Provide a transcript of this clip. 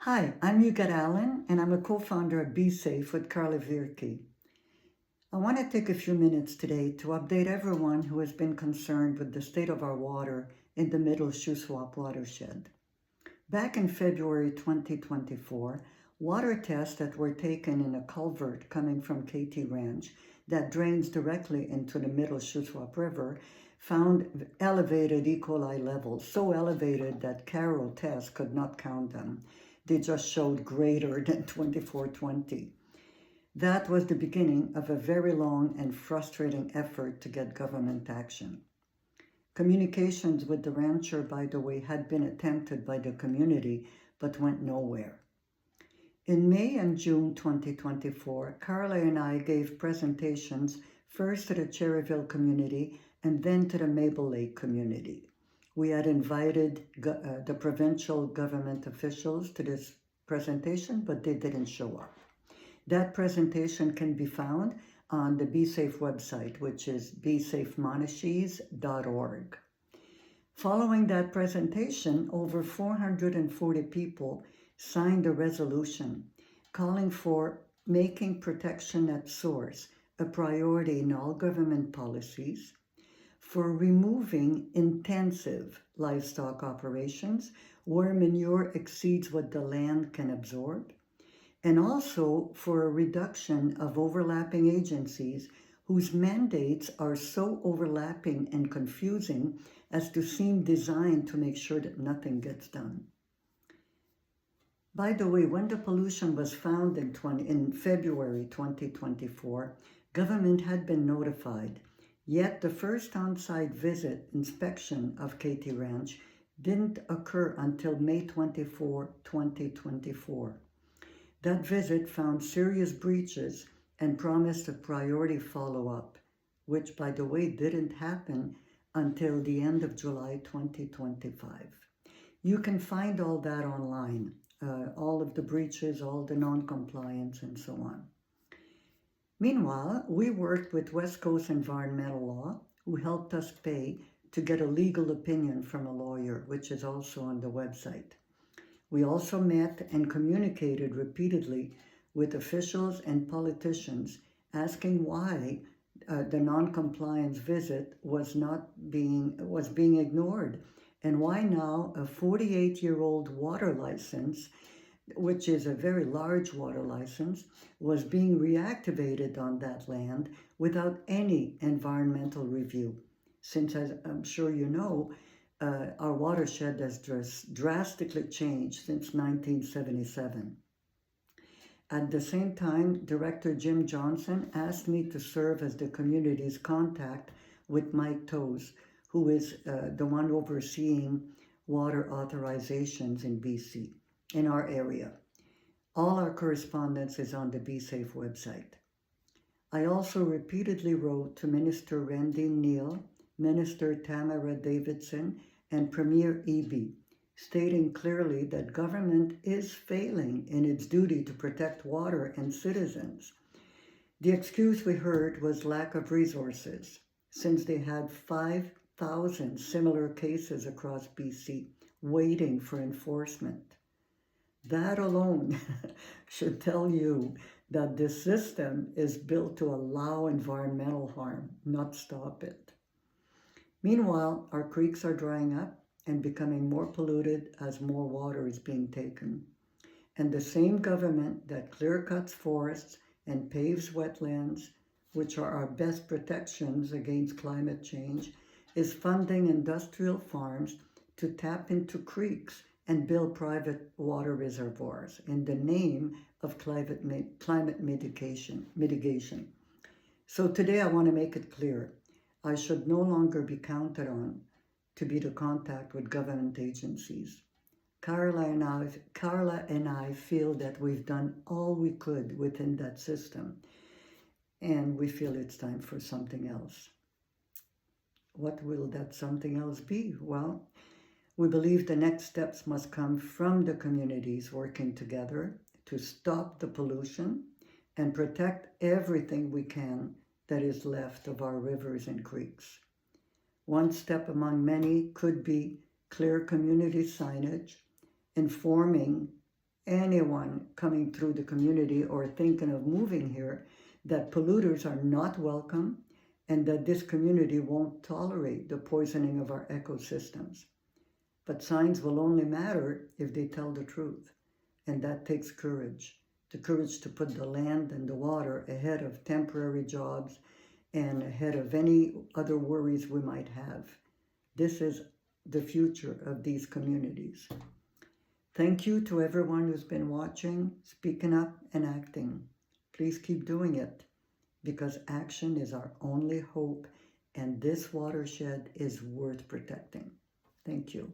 Hi, I'm Yugat Allen, and I'm a co-founder of Be Safe with Carla Virki. I want to take a few minutes today to update everyone who has been concerned with the state of our water in the Middle Shuswap watershed. Back in February 2024, water tests that were taken in a culvert coming from KT Ranch that drains directly into the Middle Shuswap River found elevated E. coli levels, so elevated that Caro tests could not count them. They just showed greater than 2420. That was the beginning of a very long and frustrating effort to get government action. Communications with the rancher, by the way, had been attempted by the community but went nowhere. In May and June 2024, Carla and I gave presentations first to the Cherryville community and then to the Mabel Lake community. We had invited the provincial government officials to this presentation, but they didn't show up. That presentation can be found on the Be Safe website, which is besafemonashees.org. Following that presentation, over 440 people signed a resolution calling for making protection at source a priority in all government policies, for removing intensive livestock operations where manure exceeds what the land can absorb, and also for a reduction of overlapping agencies whose mandates are so overlapping and confusing as to seem designed to make sure that nothing gets done. By the way, when the pollution was found in February 2024, government had been notified, yet the first on-site visit inspection of KT Ranch didn't occur until May 24, 2024. That visit found serious breaches and promised a priority follow-up, which, by the way, didn't happen until the end of July 2025. You can find all that online, all of the breaches, all the non-compliance, and so on. Meanwhile, we worked with West Coast Environmental Law, who helped us pay to get a legal opinion from a lawyer, which is also on the website. We also met and communicated repeatedly with officials and politicians asking why the non-compliance visit was being ignored, and why now a 48-year-old water license, which is a very large water license, was being reactivated on that land without any environmental review. Since, as I'm sure you know, our watershed has drastically changed since 1977. At the same time, Director Jim Johnson asked me to serve as the community's contact with Mike Toes, who is the one overseeing water authorizations in BC, in our area. All our correspondence is on the Be Safe website. I also repeatedly wrote to Minister Randy Neal, Minister Tamara Davidson, and Premier Eby, stating clearly that government is failing in its duty to protect water and citizens. The excuse we heard was lack of resources, since they had 5,000 similar cases across BC waiting for enforcement. That alone should tell you that this system is built to allow environmental harm, not stop it. Meanwhile, our creeks are drying up and becoming more polluted as more water is being taken. And the same government that clear-cuts forests and paves wetlands, which are our best protections against climate change, is funding industrial farms to tap into creeks and build private water reservoirs in the name of climate mitigation. So today I want to make it clear, I should no longer be counted on to be the contact with government agencies. Carla and I feel that we've done all we could within that system, and we feel it's time for something else. What will that something else be? Well, we believe the next steps must come from the communities working together to stop the pollution and protect everything we can that is left of our rivers and creeks. One step among many could be clear community signage informing anyone coming through the community or thinking of moving here that polluters are not welcome and that this community won't tolerate the poisoning of our ecosystems. But signs will only matter if they tell the truth, and that takes courage. The courage to put the land and the water ahead of temporary jobs and ahead of any other worries we might have. This is the future of these communities. Thank you to everyone who's been watching, speaking up, and acting. Please keep doing it, because action is our only hope, and this watershed is worth protecting. Thank you.